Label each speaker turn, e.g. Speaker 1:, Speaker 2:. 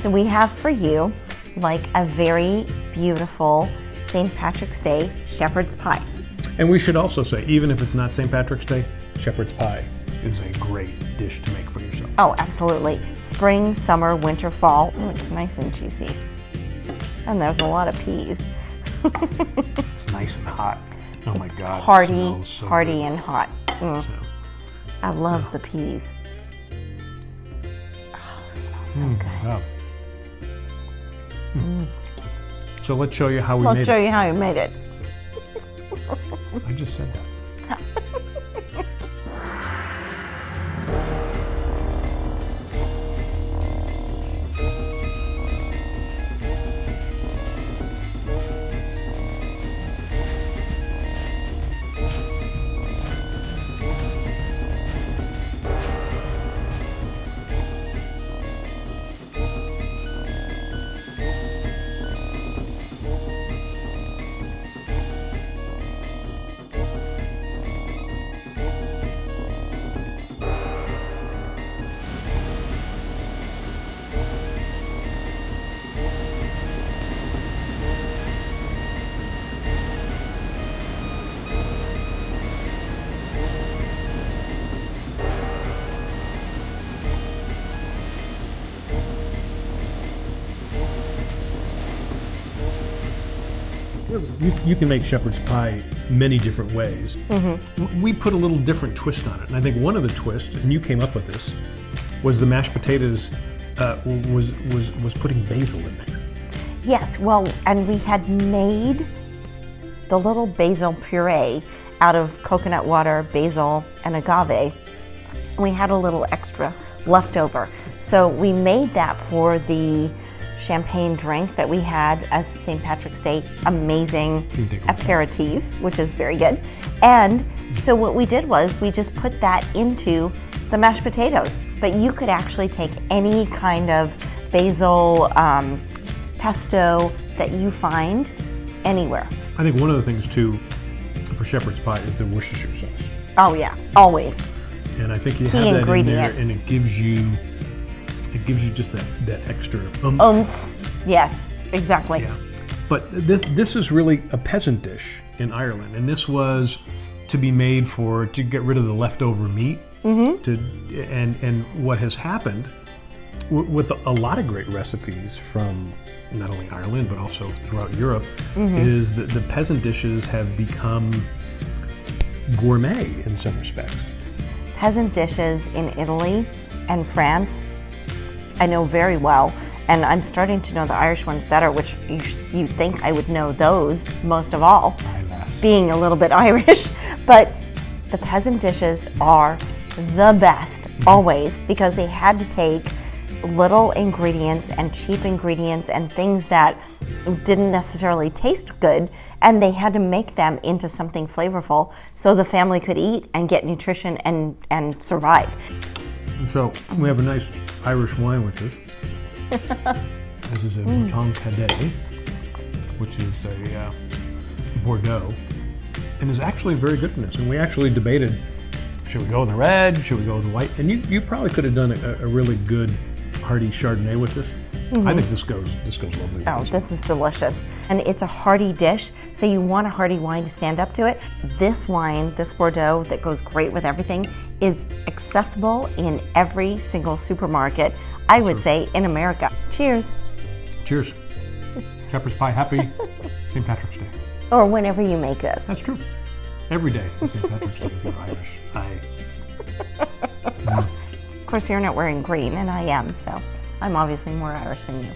Speaker 1: So we have for you like a very beautiful St. Patrick's Day shepherd's pie.
Speaker 2: And we should also say, even if it's not St. Patrick's Day, shepherd's pie is a great dish to make for yourself.
Speaker 1: Oh, absolutely. Spring, summer, winter, fall. Oh, it's nice and juicy. And there's a lot of peas.
Speaker 2: It's nice and hot. Oh my God.
Speaker 1: Hearty,
Speaker 2: so
Speaker 1: hearty
Speaker 2: good.
Speaker 1: and hot.
Speaker 2: So,
Speaker 1: I love the peas. Oh, it smells so good.
Speaker 2: wow. So let's show you how we
Speaker 1: I'll
Speaker 2: made
Speaker 1: show
Speaker 2: it.
Speaker 1: you how you made it.
Speaker 2: I just said that. You can make shepherd's pie many different ways. We put a little different twist on it, and I think one of the twists, and you came up with this, was the mashed potatoes was putting basil in there.
Speaker 1: Yes, well, and we had made the little basil puree out of coconut water, basil, and agave. We had a little extra left over. So we made that for the champagne drink that we had as St. Patrick's Day amazing aperitif, which is very good. And so what we did was we just put that into the mashed potatoes. But you could actually take any kind of basil pesto that you find anywhere.
Speaker 2: I think one of the things too for shepherd's pie is the Worcestershire sauce.
Speaker 1: Oh yeah, always.
Speaker 2: And I think you
Speaker 1: Key
Speaker 2: have that
Speaker 1: ingredient.
Speaker 2: in there, and it gives you just that extra
Speaker 1: Oomph. Yes, exactly.
Speaker 2: Yeah. But this is really a peasant dish in Ireland, and this was to be made to get rid of the leftover meat. And what has happened with a lot of great recipes from not only Ireland but also throughout Europe is that the peasant dishes have become gourmet in some respects.
Speaker 1: Peasant dishes in Italy and France, I know very well, and I'm starting to know the Irish ones better, which you think I would know those most of all, being a little bit Irish, but the peasant dishes are the best always because they had to take little ingredients and cheap ingredients and things that didn't necessarily taste good, and they had to make them into something flavorful so the family could eat and get nutrition and survive.
Speaker 2: And so we have a nice Irish wine with this. This is a Mouton Cadet, which is a Bordeaux, and is actually very good in this. And we actually debated, should we go with the red, should we go with the white? And you probably could have done a really good hearty Chardonnay with this. I think this goes lovely with
Speaker 1: Oh, this is delicious. And it's a hearty dish, so you want a hearty wine to stand up to it. This wine, this Bordeaux that goes great with everything, is accessible in every single supermarket, I would say, in America. Cheers.
Speaker 2: Cheers. Shepherd's pie, happy St. Patrick's Day.
Speaker 1: Or whenever you make this.
Speaker 2: That's true. Every day is St. Patrick's Day if you're Irish.
Speaker 1: Of course, you're not wearing green, and I am, so I'm obviously more Irish than you.